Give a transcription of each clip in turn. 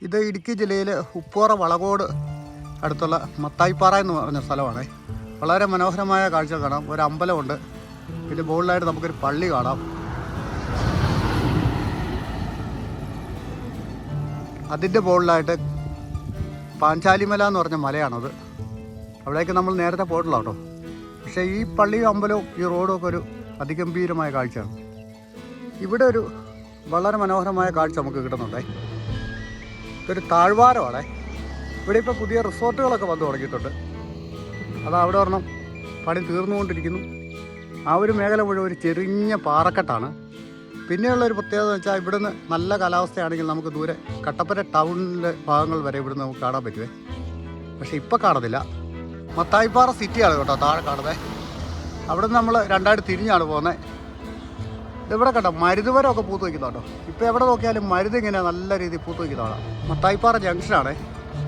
ഇത് ഇടുക്കി ജില്ലയിൽ ഉപ്പുറ വളകോട് അടുത്തുള്ള മത്തായിപ്പാറ എന്ന് പറഞ്ഞ സ്ഥലമാണ്. വളരെ മനോഹരമായ കാഴ്ച കാണാം. ഒരു അമ്പലമുണ്ട്, പിന്നെ മുകളിലായിട്ട് നമുക്കൊരു പള്ളി കാണാം. അതിൻ്റെ മുകളിലായിട്ട് പാഞ്ചാലിമല എന്ന് പറഞ്ഞ മലയാണത്. അവിടേക്ക് നമ്മൾ നേരത്തെ പോയിട്ടുള്ള കേട്ടോ. പക്ഷേ ഈ പള്ളിയും അമ്പലവും ഈ റോഡും ഒക്കെ ഒരു അതിഗംഭീരമായ കാഴ്ചയാണ്. ഇവിടെ ഒരു വളരെ മനോഹരമായ കാഴ്ച നമുക്ക് കിട്ടുന്നുണ്ടേ. ഇതൊരു താഴ്വാരമാണേ. ഇവിടെ ഇപ്പോൾ പുതിയ റിസോർട്ടുകളൊക്കെ വന്നു തുടങ്ങിയിട്ടുണ്ട്. അത് അവിടെ ഒരെണ്ണം പണി തീർന്നുകൊണ്ടിരിക്കുന്നു. ആ ഒരു മേഖല മുഴുവൻ ഒരു ചെറിയ പാറക്കെട്ടാണ്. പിന്നെയുള്ളൊരു പ്രത്യേകത എന്ന് വെച്ചാൽ ഇവിടുന്ന് നല്ല കാലാവസ്ഥയാണെങ്കിൽ നമുക്ക് ദൂരെ കട്ടപ്പന ടൗണിലെ ഭാഗങ്ങൾ വരെ ഇവിടുന്ന് നമുക്ക് കാണാൻ പറ്റുമേ. പക്ഷേ ഇപ്പോൾ കാണുന്നില്ല. മത്തായിപ്പാറ സിറ്റിയാണ് കേട്ടോ താഴെ കാണുന്നത്. അവിടെ നിന്ന് നമ്മൾ രണ്ടായിട്ട് തിരിഞ്ഞാണ് പോകുന്നത്. ഇവിടെ കേട്ടോ മരുതുവരമൊക്കെ പൂത്ത് വയ്ക്കുന്നുണ്ടോ. ഇപ്പോൾ എവിടെ നോക്കിയാലും മരുത് ഇങ്ങനെ നല്ല രീതിയിൽ പൂത്ത് വയ്ക്കുന്നതാണ്. മത്തായിപ്പാറ ജംഗ്ഷനാണ്.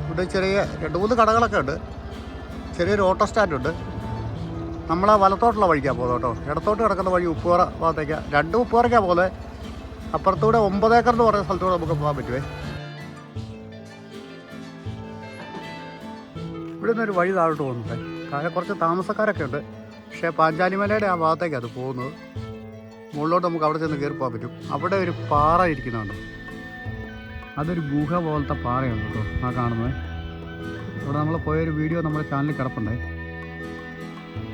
ഇവിടെ ചെറിയ 2-3 കടകളൊക്കെ ഉണ്ട്. ചെറിയൊരു ഓട്ടോ സ്റ്റാൻഡുണ്ട്. നമ്മൾ ആ വലത്തോട്ടുള്ള വഴിക്കാണ് പോകുന്നത് കേട്ടോ. ഇടത്തോട്ട് കിടക്കുന്ന വഴി ഉപ്പുപാറ ഭാഗത്തേക്കാണ്. 2 ഉപ്പുപാറയ്ക്കാണ് പോകുന്നത്. അപ്പുറത്തൂടെ 9 ഏക്കർ എന്ന് പറയുന്ന സ്ഥലത്തൂടെ നമുക്ക് പോകാൻ പറ്റുമേ. ഇവിടെ നിന്നൊരു വഴി താഴോട്ട് പോകുന്നുണ്ട്. താഴെ കുറച്ച് താമസക്കാരൊക്കെ ഉണ്ട്. പക്ഷേ പാഞ്ചാലിമലയുടെ ആ ഭാഗത്തേക്കാണ് അത് പോകുന്നത്. മുകളിലോട്ട് നമുക്ക് അവിടെ ചെന്ന് കയറി പോകാൻ പറ്റും. അവിടെ ഒരു പാറ ഇരിക്കുന്നുണ്ട്. അതൊരു ഗുഹ പോലത്തെ പാറയാണ് കേട്ടോ ആ കാണുന്നത്. അവിടെ നമ്മൾ പോയൊരു വീഡിയോ നമ്മുടെ ചാനലിൽ കിടപ്പുണ്ടായി.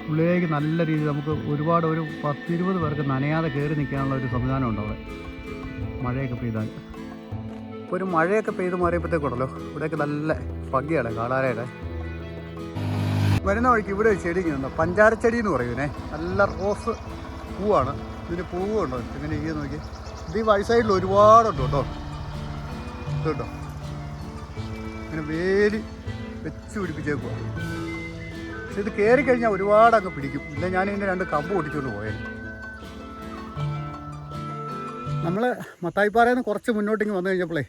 ഉള്ളിലേക്ക് നല്ല രീതിയിൽ നമുക്ക് ഒരുപാട് ഒരു 10-20 പേർക്ക് നനയാതെ കയറി നിൽക്കാനുള്ള ഒരു സംവിധാനം ഉണ്ട് അവിടെ. മഴയൊക്കെ പെയ്താൽ ഇപ്പോൾ ഒരു മഴയൊക്കെ പെയ്ത് മാറിയപ്പോഴത്തേക്കുണ്ടല്ലോ ഇവിടെയൊക്കെ നല്ല ഭംഗിയാണ് കാണാനായിട്ട്. വരുന്ന വഴിക്ക് ഇവിടെ ഒരു ചെടി ഇങ്ങനെ പഞ്ചാരച്ചെടി എന്ന് പറയുന്നേ. നല്ല റോസ് പൂവാണ്. ഇതിന് പൂവ് ഉണ്ടോ ഇങ്ങനെ ഇങ്ങനെ നോക്കി. ഇത് ഈ വഴി സൈഡിൽ ഒരുപാടുണ്ട് കേട്ടോ. ഇത് കേട്ടോ ഇങ്ങനെ വേലി വെച്ച് പിടിപ്പിച്ചേക്കുക. പക്ഷെ ഇത് കയറി കഴിഞ്ഞാൽ ഒരുപാട് അങ്ങ് പിടിക്കും. ഇല്ല ഞാനിതിൻ്റെ 2 കമ്പ് പൊട്ടിച്ചുകൊണ്ട് പോയാൽ. നമ്മൾ മത്തായിപ്പാറയിൽ നിന്ന് കുറച്ച് മുന്നോട്ടേക്ക് വന്നു കഴിഞ്ഞപ്പോഴേ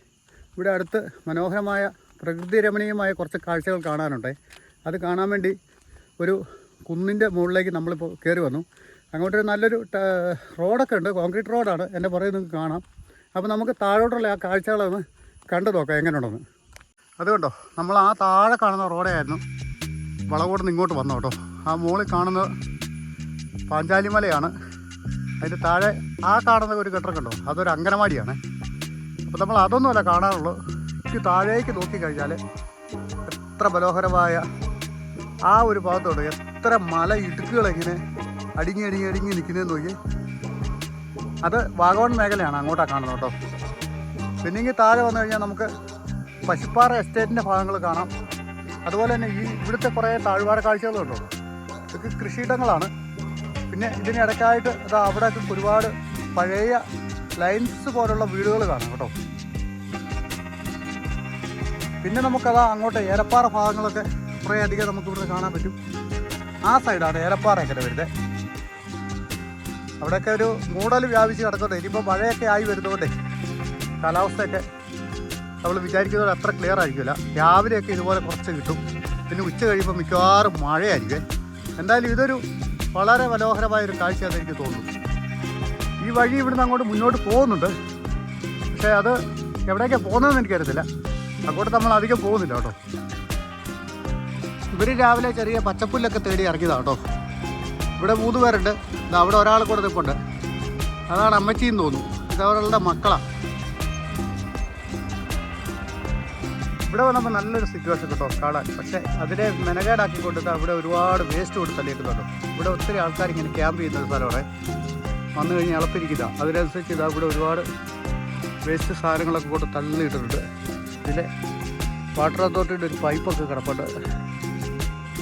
ഇവിടെ അടുത്ത് മനോഹരമായ പ്രകൃതി രമണീയമായ കുറച്ച് കാഴ്ചകൾ കാണാനുണ്ട്. അത് കാണാൻ വേണ്ടി ഒരു കുന്നിൻ്റെ മുകളിലേക്ക് നമ്മളിപ്പോൾ കയറി വന്നു. അങ്ങോട്ടൊരു നല്ലൊരു റോഡൊക്കെ ഉണ്ട്. കോൺക്രീറ്റ് റോഡാണ്. എൻ്റെ പുറകെ നിങ്ങൾക്ക് കാണാം. അപ്പോൾ നമുക്ക് താഴോട്ടുള്ള ആ കാഴ്ചകളൊന്ന് കണ്ടു നോക്കാം എങ്ങനെയുണ്ടെന്ന്. അതുകൊണ്ടോ നമ്മൾ ആ താഴെ കാണുന്ന റോഡായിരുന്നു വളകോട് നിന്ന് ഇങ്ങോട്ട് വന്നു കേട്ടോ. ആ മുകളിൽ കാണുന്നത് പാഞ്ചാലിമലയാണ്. അതിൻ്റെ താഴെ ആ കാണുന്ന ഒരു കെട്ടിടം കണ്ടോ, അതൊരു അങ്കനവാടിയാണ്. അപ്പോൾ നമ്മൾ അതൊന്നുമല്ല കാണാനുള്ളൂ. ഈ താഴേക്ക് നോക്കിക്കഴിഞ്ഞാൽ എത്ര മനോഹരമായ ആ ഒരു ഭാഗത്തോട് എത്ര മല ഇടുക്കുകളിങ്ങനെ അടുങ്ങി നിൽക്കുന്നതെന്ന് നോക്കി. അത് വാഗമൺ മേഖലയാണ് അങ്ങോട്ടാണ് കാണുന്നത് കേട്ടോ. പിന്നെ താഴെ വന്നു കഴിഞ്ഞാൽ നമുക്ക് പശുപ്പാറ എസ്റ്റേറ്റിൻ്റെ ഭാഗങ്ങൾ കാണാം. അതുപോലെ തന്നെ ഈ ഇവിടുത്തെ കുറേ താഴ്വാര കാഴ്ചകളുണ്ടോ. ഇതൊക്കെ കൃഷിയിടങ്ങളാണ്. പിന്നെ ഇതിനിടയ്ക്കായിട്ട് അത് അവിടെ ഒരുപാട് പഴയ ലൈൻസ് പോലുള്ള വീടുകൾ കാണാം കേട്ടോ. പിന്നെ നമുക്കതാ അങ്ങോട്ട് ഏലപ്പാറ ഭാഗങ്ങളൊക്കെ കുറേ അധികം നമുക്കിവിടെ കാണാൻ പറ്റും. ആ സൈഡാണ് ഏലപ്പാറയൊക്കെ വരുന്നത്. അവിടെയൊക്കെ ഒരു മൂടൽ വ്യാപിച്ച് കിടക്കുന്നുണ്ട്. ഇനിയിപ്പോൾ മഴയൊക്കെ ആയി വരുന്നതുകൊണ്ടേ കാലാവസ്ഥയൊക്കെ നമ്മൾ വിചാരിക്കുന്നത് അത്ര ക്ലിയർ ആയിരിക്കില്ല. രാവിലെയൊക്കെ ഇതുപോലെ കുറച്ച് കിട്ടും. പിന്നെ ഉച്ച കഴിയുമ്പോൾ മിക്കവാറും മഴയായിരിക്കും. എന്തായാലും ഇതൊരു വളരെ മനോഹരമായൊരു കാഴ്ചയാണെന്ന് എനിക്ക് തോന്നുന്നു. ഈ വഴി ഇവിടുന്ന് അങ്ങോട്ട് മുന്നോട്ട് പോകുന്നുണ്ട്. പക്ഷേ അത് എവിടേക്കാണ് പോകുന്നതെന്ന് എനിക്കറിയത്തില്ല. അങ്ങോട്ട് നമ്മൾ അധികം പോകുന്നില്ല കേട്ടോ. ഇവർ രാവിലെ ചെറിയ പച്ചപ്പുല്ലൊക്കെ തേടി ഇറങ്ങിയതാണ് കേട്ടോ. ഇവിടെ 3 പേരുണ്ട്. അവിടെ ഒരാൾ കൂടെ നിൽപ്പുണ്ട്. അതാണ് അമ്മച്ചിന്ന് തോന്നുന്നു. ഇതവരുടെ മക്കളാണ്. ഇവിടെ വന്നപ്പോൾ നല്ലൊരു സിറ്റുവേഷൻ കേട്ടോ കാണാൻ. പക്ഷേ അതിനെ മെനകേടാക്കി കൊണ്ടിട്ട് അവിടെ ഒരുപാട് വേസ്റ്റ് കൊണ്ട് തള്ളിയിട്ടുണ്ടോ. ഇവിടെ ഒത്തിരി ആൾക്കാർ ഇങ്ങനെ ക്യാമ്പ് ചെയ്യുന്ന ഒരു സ്ഥലമാണ്. വന്നു കഴിഞ്ഞ് ഇളപ്പിരിക്കുക. അതിനനുസരിച്ച് ഇതാ ഇവിടെ ഒരുപാട് വേസ്റ്റ് സാധനങ്ങളൊക്കെ കൊണ്ട് തള്ളിയിട്ടിട്ടുണ്ട്. ഇതിലെ വാട്ടർ അതോറിറ്റിയുടെ ഒരു പൈപ്പൊക്കെ കിടപ്പുണ്ട്.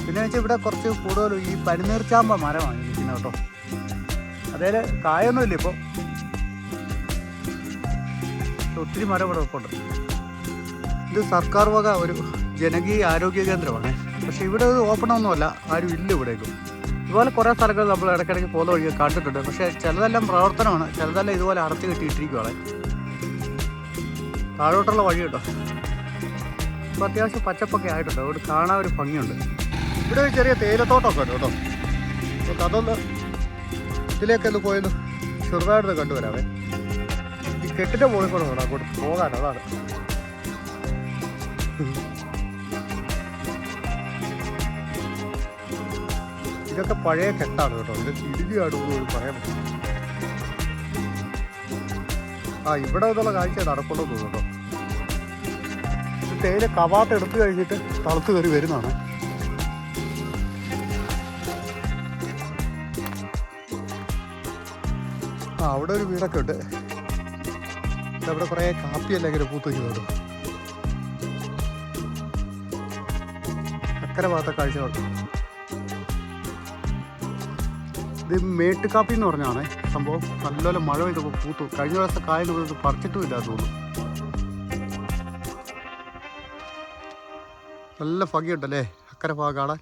പിന്നെ വെച്ചാൽ ഇവിടെ കുറച്ച് കൂടുതലും ഈ പനിനീർച്ചാമ്പ മരമാണ് ഇരിക്കുന്നത് കേട്ടോ. അതേല് കായൊന്നുമില്ല ഇപ്പോൾ. ഒത്തിരി മരം ഇവിടെ ഉണ്ട്. ഇത് സർക്കാർ വക ഒരു ജനകീയ ആരോഗ്യ കേന്ദ്രമാണ്. പക്ഷേ ഇവിടെ ഇത് ഓപ്പണൊന്നുമല്ല. ആരും ഇല്ല ഇവിടേക്കും. ഇതുപോലെ കുറേ സ്ഥലങ്ങൾ നമ്മൾ ഇടയ്ക്കിടയ്ക്ക് പോകുന്ന വഴി കണ്ടിട്ടുണ്ട്. പക്ഷേ ചിലതെല്ലാം പ്രവർത്തനമാണ്, ചിലതെല്ലാം ഇതുപോലെ അടച്ചു കെട്ടിയിട്ടിരിക്കുകയാണ്. താഴോട്ടുള്ള വഴി കേട്ടോ. ഇപ്പോൾ അത്യാവശ്യം പച്ചപ്പൊക്കെ ആയിട്ടുണ്ട്. അതുകൊണ്ട് കാണാൻ ഒരു ഭംഗിയുണ്ട്. ഇവിടെ ഒരു ചെറിയ തേയിലത്തോട്ടമൊക്കെ ഉണ്ട് കേട്ടോ. അപ്പോൾ അതൊന്ന് ഇതിലേക്കൊന്ന് പോയൊന്ന് ചെറുതായിട്ടൊന്ന് കണ്ടുവരാവേ. ഈ കെട്ടിൻ്റെ മുകളിൽ കൂടെ വേണം അങ്ങോട്ട് പോകാൻ. അതാണ് ഇതൊക്കെ പഴയ കെട്ടാണ് കേട്ടോ. ഇത് ഇടുകയാണെന്ന് പറയാൻ പറ്റും. ഇവിടെ നിന്നുള്ള കാഴ്ച നടക്കുള്ളൂ തോന്നുന്നു കേട്ടോ. തേയില കവാത്ത് എടുത്തു കഴിഞ്ഞിട്ട് തളുത്ത് കയറി വരുന്നതാണ്. അവിടെ ഒരു വീടൊക്കെ ഉണ്ട്. അവിടെ കുറേ കാപ്പിയല്ല ഇങ്ങനെ പൂത്ത് വെക്കുന്നത്. അക്കരെ ഭാഗത്തെ കാഴ്ചകളുണ്ട്. ഇത് മേട്ടുകാപ്പി എന്ന് പറഞ്ഞാണ് സംഭവം. നല്ലപോലെ മഴ പെയ്തപ്പോൾ പൂത്തു. കഴിഞ്ഞ ദിവസത്തെ കായൽ ഇത് പറിച്ചിട്ടും ഇല്ല തോന്നുന്നു. നല്ല ഭംഗിയുണ്ടല്ലേ അക്കരെ ഭാഗം കാണാൻ.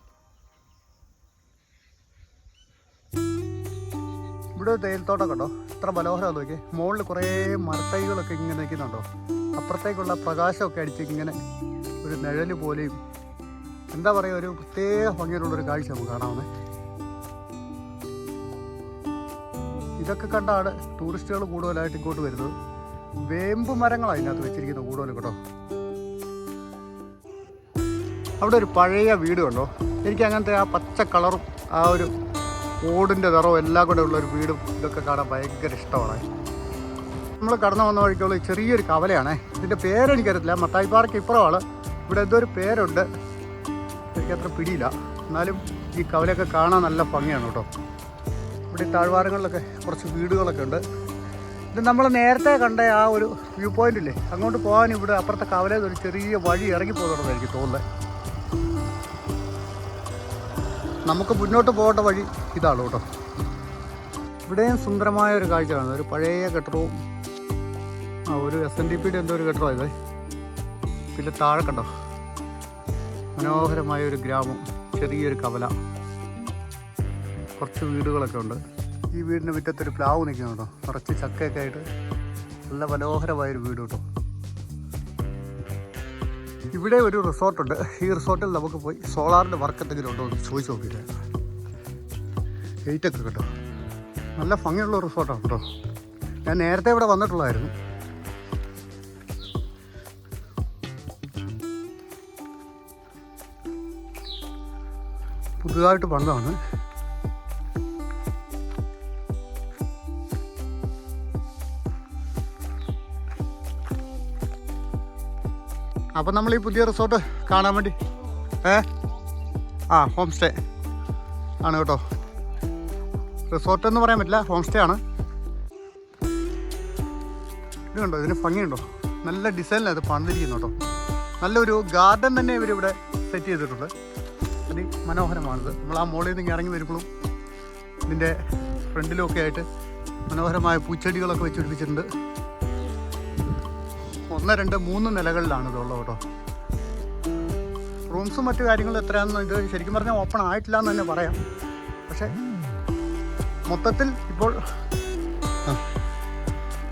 ഇവിടെ തേയിലത്തോട്ടൊക്കെ ഉണ്ടോ? ഇത്ര മനോഹരമാണ് നോക്കി. മുകളിൽ കുറേ മരത്തൈകളൊക്കെ ഇങ്ങനെ നിൽക്കുന്നുണ്ടോ? അപ്പുറത്തേക്കുള്ള പ്രകാശമൊക്കെ അടിച്ച് ഇങ്ങനെ ഒരു നിഴല് പോലെയും എന്താ പറയുക, ഒരു പ്രത്യേക ഭംഗിയിലുള്ളൊരു കാഴ്ച നമുക്ക് കാണാവുന്നേ. ഇതൊക്കെ കണ്ടാണ് ടൂറിസ്റ്റുകൾ കൂടുതലായിട്ട് ഇങ്ങോട്ട് വരുന്നത്. വേമ്പ് മരങ്ങളാണ് അതിനകത്ത് വെച്ചിരിക്കുന്നത് കൂടുതലും കേട്ടോ. അവിടെ ഒരു പഴയ വീട് കണ്ടോ? എനിക്ക് അങ്ങനത്തെ ആ പച്ച കളറും ആ ഒരു ഓടിൻ്റെ നിറവും എല്ലാം കൂടെ ഉള്ളൊരു വീടും ഇതൊക്കെ കാണാൻ ഭയങ്കര ഇഷ്ടമാണ്. നമ്മൾ കടന്നു വന്ന വഴിക്കുള്ള ചെറിയൊരു കവലയാണേ. ഇതിൻ്റെ പേരെനിക്കറിയത്തില്ല. മത്തായിപ്പാറയ്ക്ക് ഇപ്പുറമാണ്. ഇവിടെ എന്തോ ഒരു പേരുണ്ട്, എനിക്കത്ര പിടിയില്ല. എന്നാലും ഈ കവലയൊക്കെ കാണാൻ നല്ല ഭംഗിയാണ് കേട്ടോ. ഇവിടെ താഴ്വാരങ്ങളിലൊക്കെ കുറച്ച് വീടുകളൊക്കെ ഉണ്ട്. ഇത് നമ്മൾ നേരത്തെ കണ്ട ആ ഒരു വ്യൂ പോയിന്റ് ഇല്ലേ, അങ്ങോട്ട് പോകാൻ ഇവിടെ അപ്പുറത്തെ കവലയിൽ ഒരു ചെറിയ വഴി ഇറങ്ങി പോകുന്നുണ്ടെന്ന് എനിക്ക് തോന്നുന്നത്. നമുക്ക് മുന്നോട്ട് പോകേണ്ട വഴി ഇതാണ് കേട്ടോ. ഇവിടെയും സുന്ദരമായ ഒരു കാഴ്ച കാണുന്നത്. ഒരു പഴയ കെട്ടിടവും ഒരു SNDPയുടെ എന്തോ ഒരു കെട്ടിടമാണ് ഇത്. പിന്നെ താഴെ കണ്ടോ മനോഹരമായ ഒരു ഗ്രാമം, ചെറിയൊരു കവല, കുറച്ച് വീടുകളൊക്കെ ഉണ്ട്. ഈ വീടിൻ്റെ മുറ്റത്തൊരു പ്ലാവ് നിൽക്കുന്നുണ്ടോ, നിറച്ച് ചക്കയൊക്കെ ആയിട്ട് നല്ല മനോഹരമായൊരു വീട് കേട്ടോ. ഇവിടെ ഒരു റിസോർട്ടുണ്ട്. ഈ റിസോർട്ടിൽ നമുക്ക് പോയി സോളാറിൻ്റെ വർക്ക് എന്തെങ്കിലും ഉണ്ടോ എന്ന് ചോദിച്ചു നോക്കിയില്ല. ഗേറ്റൊക്കെ കേട്ടോ, നല്ല ഭംഗിയുള്ള റിസോർട്ടാണ് കേട്ടോ. ഞാൻ നേരത്തെ ഇവിടെ വന്നിട്ടുള്ളതായിരുന്നു. പുതുതായിട്ട് പണിതാണ്. അപ്പം നമ്മൾ ഈ പുതിയ റിസോർട്ട് കാണാൻ വേണ്ടി ഹോം സ്റ്റേ ആണ് കേട്ടോ. റിസോർട്ട് എന്ന് പറയാൻ പറ്റില്ല, ഹോം സ്റ്റേ ആണ്. ഇത് കണ്ടോ, ഇതിന് ഭംഗിയുണ്ടോ? നല്ല ഡിസൈനിലാണ് ഇത് പണിതിരിക്കുന്നു കേട്ടോ. നല്ലൊരു ഗാർഡൻ തന്നെ ഇവരിവിടെ സെറ്റ് ചെയ്തിട്ടുണ്ട്. അതി മനോഹരമാണിത്. നമ്മൾ ആ മോളിൽ നിന്ന് ഇറങ്ങി വരുമ്പോഴും ഇതിൻ്റെ ഫ്രണ്ടിലുമൊക്കെ ആയിട്ട് മനോഹരമായ പൂച്ചെടികളൊക്കെ വെച്ച് പിടിപ്പിച്ചിട്ടുണ്ട്. 1, 2, 3 നിലകളിലാണ് ഇതുള്ളത് കേട്ടോ. റൂംസും മറ്റു കാര്യങ്ങളും എത്രയാണെന്ന് ഇത് ശരിക്കും പറഞ്ഞാൽ ഓപ്പൺ ആയിട്ടില്ല എന്ന് തന്നെ പറയാം. പക്ഷേ മൊത്തത്തിൽ ഇപ്പോൾ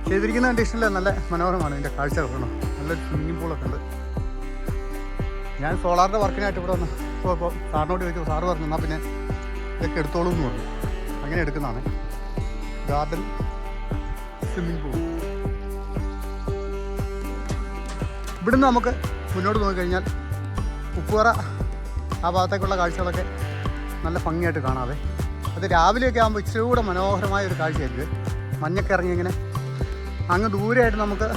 ചെയ്തിരിക്കുന്ന കണ്ടീഷനിൽ നല്ല മനോഹരമാണ് ഇതിൻ്റെ കാഴ്ചകൾ കേട്ടോ. നല്ലൊരു സ്വിമ്മിംഗ് പൂളൊക്കെ ഉണ്ട്. ഞാൻ സോളാറിൻ്റെ വർക്കിനായിട്ട് ഇവിടെ വന്ന് ഇപ്പോൾ സാറിനോട് ചോദിച്ചു. സാറ് പറഞ്ഞു എന്നാൽ പിന്നെ ഇതൊക്കെ എടുത്തോളൂ എന്ന് പറഞ്ഞു. അങ്ങനെ എടുക്കുന്നതാണ്. Garden, swimming pool. ഇവിടുന്ന് നമുക്ക് മുന്നോട്ട് നോക്കിക്കഴിഞ്ഞാൽ ഉപ്പുവറ ആ ഭാഗത്തേക്കുള്ള കാഴ്ചകളൊക്കെ നല്ല ഭംഗിയായിട്ട് കാണാതെ. അത് രാവിലെയൊക്കെ ആകുമ്പോൾ ഇച്ചിരി കൂടെ മനോഹരമായ ഒരു കാഴ്ചയായിരിക്കും. മഞ്ഞൊക്കെ ഇറങ്ങി ഇങ്ങനെ അങ്ങ് ദൂരെയായിട്ട് നമുക്ക്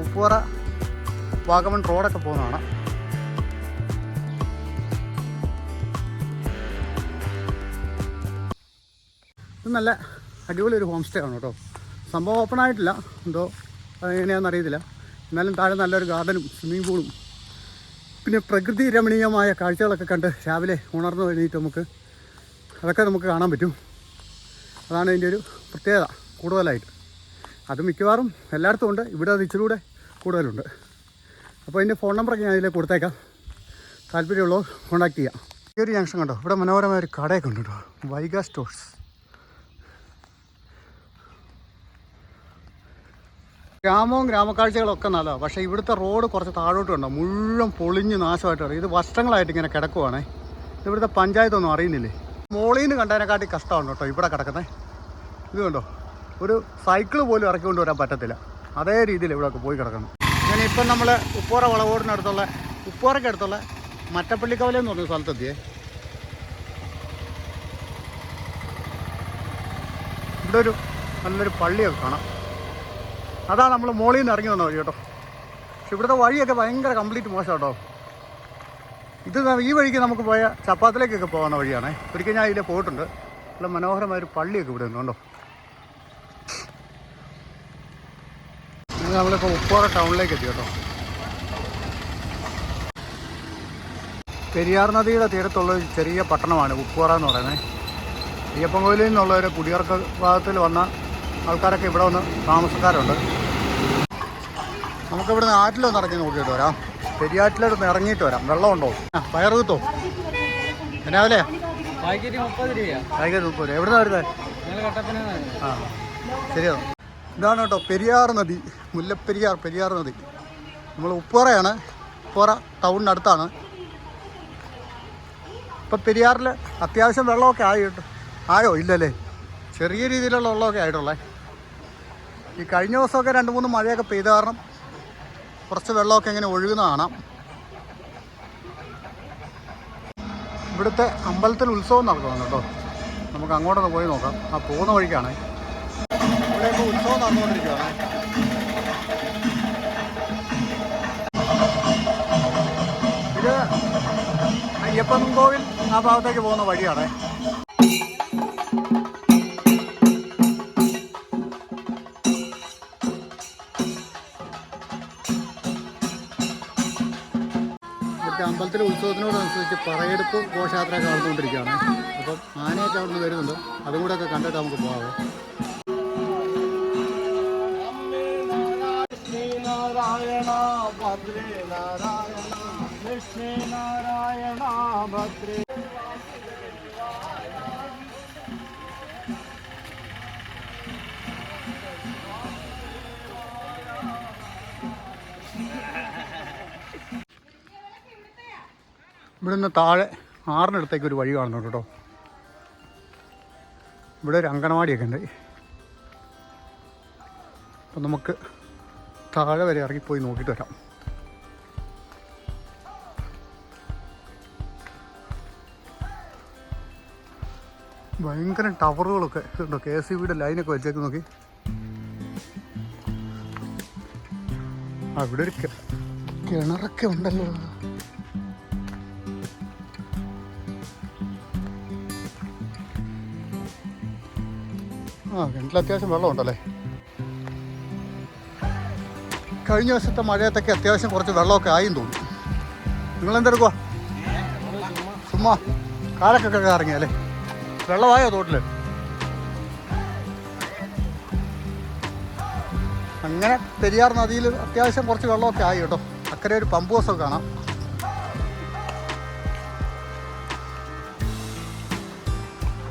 ഉപ്പുവറ വാഗമൺ റോഡൊക്കെ പോകുന്നതാണ്. ഇത് നല്ല അടിപൊളി ഒരു ഹോം സ്റ്റേ ആണ് കേട്ടോ. സംഭവം ഓപ്പൺ ആയിട്ടില്ല, എന്തോ എങ്ങനെയാണെന്ന് അറിയത്തില്ല. എന്നാലും താഴെ നല്ലൊരു ഗാർഡനും സ്വിമ്മിംഗ് പൂളും പിന്നെ പ്രകൃതി രമണീയമായ കാഴ്ചകളൊക്കെ കണ്ട് രാവിലെ ഉണർന്നു കഴിഞ്ഞിട്ട് അതൊക്കെ നമുക്ക് കാണാൻ പറ്റും. അതാണ് ഇതിൻ്റെ ഒരു പ്രത്യേകത കൂടുതലായിട്ട്. അത് മിക്കവാറും എല്ലായിടത്തും ഉണ്ട്. ഇവിടെ അത് ഇച്ചിരി കൂടെ കൂടുതലുണ്ട്. അപ്പോൾ അതിൻ്റെ ഫോൺ നമ്പറൊക്കെ ഞാൻ അതിലേക്ക് കൊടുത്തേക്കാം. താല്പര്യമുള്ളവർ കോൺടാക്ട് ചെയ്യാം. ഈ ഒരു ജംഗ്ഷൻ കണ്ടോ, ഇവിടെ മനോഹരമായ ഒരു കടയൊക്കെ ഉണ്ട് കേട്ടോ, വൈഗ സ്റ്റോഴ്സ്. ഗ്രാമവും ഗ്രാമക്കാഴ്ചകളൊക്കെ നല്ലതാണ്. പക്ഷേ ഇവിടുത്തെ റോഡ് കുറച്ച് താഴോട്ട് ഉണ്ടോ, മുഴുവൻ പൊളിഞ്ഞ് നാശമായിട്ട് അറിയും. ഇത് വർഷങ്ങളായിട്ട് ഇങ്ങനെ കിടക്കുവാണേ. ഇവിടുത്തെ പഞ്ചായത്തൊന്നും അറിയുന്നില്ലേ. മോളിൽ നിന്ന് കണ്ടതിനെക്കാട്ടി കഷ്ടമാണ് കേട്ടോ ഇവിടെ കിടക്കുന്നത്. ഇത് കണ്ടോ, ഒരു സൈക്കിൾ പോലും ഇറക്കി കൊണ്ട് വരാൻ പറ്റത്തില്ല. അതേ രീതിയിൽ ഇവിടെയൊക്കെ പോയി കിടക്കണം. ഞാൻ അങ്ങനെ ഇപ്പം നമ്മൾ ഉപ്പോറ വളവോടിനടുത്തുള്ള ഉപ്പോറയ്ക്കടുത്തുള്ള മറ്റപ്പള്ളിക്കവല എന്ന് പറഞ്ഞ സ്ഥലത്തെത്തിയേ. ഇവിടെ ഒരു നല്ലൊരു പള്ളിയൊക്കെ കാണാം. അതാ നമ്മൾ മോളിൽ നിന്ന് ഇറങ്ങി വന്ന വഴി കേട്ടോ. പക്ഷെ ഇവിടുത്തെ വഴിയൊക്കെ ഭയങ്കര കംപ്ലീറ്റ് മോശം കേട്ടോ. ഇത് ഈ വഴിക്ക് നമുക്ക് പോയ ചപ്പാത്തിലേക്കൊക്കെ പോകുന്ന വഴിയാണേ. ഒരിക്കൽ ഞാൻ ഇതിൽ പോയിട്ടുണ്ട്. നല്ല മനോഹരമായൊരു പള്ളിയൊക്കെ ഇവിടെ ഉണ്ടോ. നമ്മളിപ്പോൾ ഉപ്പോറ ടൗണിലേക്ക് എത്തി കേട്ടോ. പെരിയാർ നദിയുടെ തീരത്തുള്ള ഒരു ചെറിയ പട്ടണമാണ് ഉപ്പോറ എന്ന് പറയുന്നത്. അയ്യപ്പൻ കോയിലിൽ നിന്നുള്ള ഒരു കുടിയിറക്ക ഭാഗത്തിൽ വന്ന ആൾക്കാരൊക്കെ ഇവിടെ വന്ന് താമസക്കാരുണ്ട്. നമുക്കിവിടുന്ന് ആറ്റിലൊന്ന് ഇറങ്ങി നോക്കിയിട്ട് വരാം. പെരിയാറ്റിലൊന്ന് ഇറങ്ങിയിട്ട് വരാം. വെള്ളമുണ്ടോ? പയർ കിട്ടോ? എന്നാവല്ലേ? പാക്കറ്റ് 30 രൂപ. എവിടെ നിന്നാണ് വരുന്നത്? ആ ശരിയാണ്. ഇതാണ് കേട്ടോ പെരിയാർ നദി, പെരിയാർ നദി. നമ്മൾ ഉപ്പോറയാണ്. ഉപ്പോറ ടൗണിനടുത്താണ്. ഇപ്പം പെരിയാറിൽ അത്യാവശ്യം വെള്ളമൊക്കെ ആയോ? ഇല്ലല്ലേ, ചെറിയ രീതിയിലുള്ള വെള്ളമൊക്കെ ആയിട്ടുള്ളേ. ഈ കഴിഞ്ഞ ദിവസമൊക്കെ 2-3 മഴയൊക്കെ പെയ്ത കാരണം കുറച്ച് വെള്ളമൊക്കെ ഇങ്ങനെ ഒഴുകുന്ന കാണാം. ഇവിടുത്തെ അമ്പലത്തിൽ ഉത്സവം നടക്കുന്നുണ്ട് കേട്ടോ. നമുക്ക് അങ്ങോട്ടൊന്ന് പോയി നോക്കാം. ആ പോകുന്ന വഴിക്കാണ്. ഇവിടെ ഇപ്പോൾ ഉത്സവം നടന്നുകൊണ്ടിരിക്കുകയാണ്. ഇത് അയ്യപ്പൻ കോവിൽ ആ ഭാഗത്തേക്ക് പോകുന്ന വഴിയാണ്. ഇവിടുത്തെ അമ്പലത്തിലെ ഉത്സവത്തിനോടനുസരിച്ച് പറയെടുപ്പ് ഘോഷയാത്രയൊക്കെ നടന്നുകൊണ്ടിരിക്കുകയാണ്. അപ്പം ആനയൊക്കെ അവിടെ നിന്ന് വരുന്നുണ്ട്. അതും കൂടെ ഒക്കെ കണ്ടിട്ട് നമുക്ക് പോകാം. ഇവിടുന്ന് താഴെ ആറിനടുത്തേക്ക് ഒരു വഴി കാണുന്നുണ്ട് കേട്ടോ. ഇവിടെ ഒരു അങ്കണവാടിയൊക്കെ ഉണ്ട്. അപ്പം നമുക്ക് താഴെ വരെ ഇറങ്ങിപ്പോയി നോക്കിയിട്ട് വരാം. ഭയങ്കര ടവറുകളൊക്കെ ഉണ്ടോ. KSEBയുടെ ലൈനൊക്കെ വെച്ചേക്ക് നോക്കി. ഇവിടെ ഒരു കിണറൊക്കെ ഉണ്ടല്ലോ. കിണറ്റിൽ അത്യാവശ്യം വെള്ളമുണ്ടല്ലേ. കഴിഞ്ഞ വർഷത്തെ മഴയത്തൊക്കെ അത്യാവശ്യം കുറച്ച് വെള്ളമൊക്കെ ആയും തോന്നും. നിങ്ങളെന്തെടുക്കുക? ചുമ്മാ കാലക്കൊക്കെ ഇറങ്ങിയല്ലേ. വെള്ളമായോ തോട്ടിൽ? അങ്ങനെ പെരിയാർ നദിയിൽ അത്യാവശ്യം കുറച്ച് വെള്ളമൊക്കെ ആയി കേട്ടോ. അക്കരെ ഒരു പമ്പ് ഹൗസൊക്കെ കാണാം.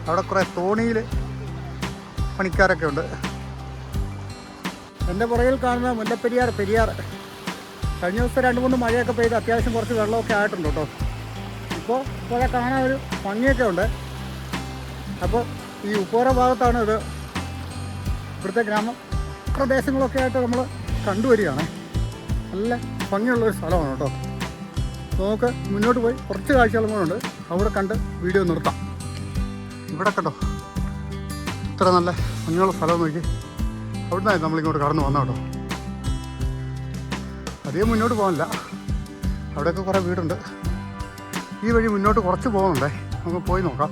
അവിടെ കുറേ തോണിയിൽ പണിക്കാരൊക്കെ ഉണ്ട്. എൻ്റെ പുറകിൽ കാണുന്ന മുല്ലപ്പെരിയാർ കഴിഞ്ഞ ദിവസം 2-3 മഴയൊക്കെ പെയ്ത് അത്യാവശ്യം കുറച്ച് വെള്ളമൊക്കെ ആയിട്ടുണ്ട് കേട്ടോ. ഇപ്പോൾ പുഴ കാണാൻ ഒരു ഭംഗിയൊക്കെ ഉണ്ട്. അപ്പോൾ ഈ ഉപ്പോറ ഭാഗത്താണ് ഇത്. ഇവിടുത്തെ ഗ്രാമപ്രദേശങ്ങളൊക്കെ ആയിട്ട് നമ്മൾ കണ്ടുവരികയാണ്. നല്ല ഭംഗിയുള്ളൊരു സ്ഥലമാണ് കേട്ടോ. നമുക്ക് മുന്നോട്ട് പോയി കുറച്ച് കാഴ്ചകളും കൂടെ ഉണ്ട്. അവിടെ കണ്ട് വീഡിയോ നിർത്താം. ഇവിടെ കണ്ടോ, ഇത്ര നല്ല ഭംഗിയുള്ള സ്ഥലം നോക്കി. അവിടെ നിന്നായി നമ്മളിങ്ങോട്ട് കടന്നു വന്ന കേട്ടോ. അധികം മുന്നോട്ട് പോകാനില്ല. അവിടെയൊക്കെ കുറേ വീടുണ്ട്. ഈ വഴി മുന്നോട്ട് കുറച്ച് പോകുന്നുണ്ടേ. നമുക്ക് പോയി നോക്കാം.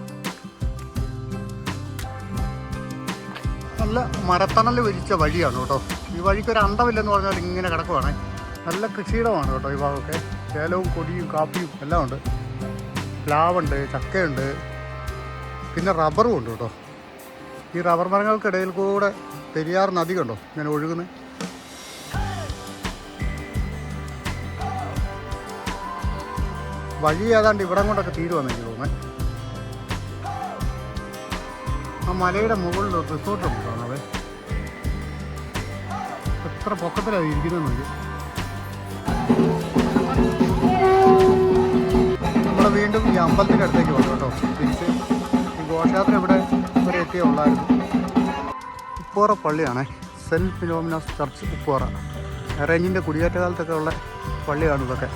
നല്ല മരത്തണൽ വിരിച്ച വഴിയാണ് കേട്ടോ. ഈ വഴിക്കൊരു അന്തമില്ലെന്ന് പറഞ്ഞാൽ ഇങ്ങനെ കിടക്കുവാണ്. നല്ല കൃഷിയിടമാണ് കേട്ടോ ഈ ഭാഗമൊക്കെ. ഏലവും കൊടിയും കാപ്പിയും എല്ലാം ഉണ്ട്. പ്ലാവുണ്ട്, ചക്കയുണ്ട്, പിന്നെ റബ്ബറും ഉണ്ട് കേട്ടോ. ഈ റബ്ബർ മരങ്ങൾക്കിടയിൽ കൂടെ പെരിയാർ നദി കണ്ടോ ഇങ്ങനെ ഒഴുകുന്നത്. വഴി ഏതാണ്ട് ഇവിടം കൊണ്ടൊക്കെ തീരുവാന്ന് എനിക്ക് തോന്നുന്നത്. ആ മലയുടെ മുകളിൽ റിസോർട്ടുണ്ട് കാണാതെ. എത്ര പൊക്കത്തിലാണ് ഇരിക്കുന്നത് നോക്കി. നമ്മൾ വീണ്ടും ഈ അമ്പലത്തിൻ്റെ അടുത്തേക്ക് വന്നു കേട്ടോ. തിരിച്ച് ഈ ഘോഷയാത്ര ഇവിടെ വരെ എത്തിയുള്ളായിരുന്നു. ഉപ്പോറ പള്ളിയാണേ, സെൻറ്റ് ഫിലോമിനാസ് ചർച്ച് ഉപ്പോറ. അറേഞ്ചിൻ്റെ കുടിയേറ്റ കാലത്തൊക്കെ ഉള്ള പള്ളിയാണ് ഇതൊക്കെ.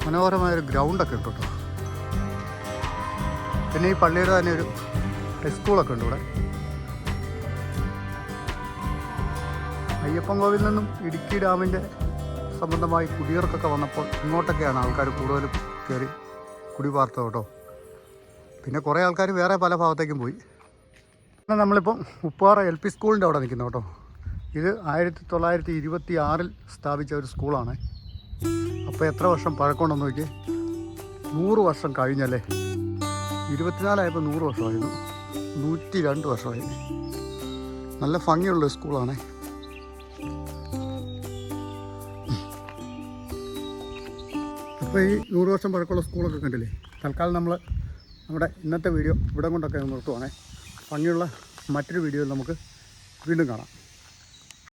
മനോഹരമായൊരു ഗ്രൗണ്ടൊക്കെ ഉണ്ട് കേട്ടോ. പിന്നെ ഈ പള്ളിയുടെ തന്നെ ഒരു ഹൈസ്കൂളൊക്കെ ഉണ്ട് ഇവിടെ. അയ്യപ്പൻ കോവിലിൽ നിന്നും ഇടുക്കി ഡാമിൻ്റെ സംബന്ധമായി കുടിയേർക്കൊക്കെ വന്നപ്പോൾ ഇങ്ങോട്ടൊക്കെയാണ് ആൾക്കാർ കൂടുതലും കയറി കുടി പാർത്തത് കേട്ടോ. പിന്നെ കുറേ ആൾക്കാർ വേറെ പല ഭാഗത്തേക്കും പോയി. പിന്നെ നമ്മളിപ്പം ഉപ്പാറ LP സ്കൂളിൻ്റെ അവിടെ നിൽക്കുന്നു കേട്ടോ. ഇത് 1926 സ്ഥാപിച്ച ഒരു സ്കൂളാണ്. അപ്പോൾ എത്ര വർഷം പഴക്കമുണ്ടെന്ന് നോക്കി. 100 വർഷം കഴിഞ്ഞല്ലേ. 24 ആയപ്പോൾ 100 വർഷമായിരുന്നു. 102 വർഷമായി. നല്ല ഭംഗിയുള്ള സ്കൂളാണ്. അപ്പോൾ ഈ 100 വർഷം പഴക്കമുള്ള സ്കൂളൊക്കെ കണ്ടില്ലേ. തൽക്കാലം നമ്മൾ നമ്മുടെ ഇന്നത്തെ വീഡിയോ ഇവിടെ കൊണ്ടൊക്കെ നിർത്തുവാണേ. ഭംഗിയുള്ള മറ്റൊരു വീഡിയോയിൽ നമുക്ക് വീണ്ടും കാണാം.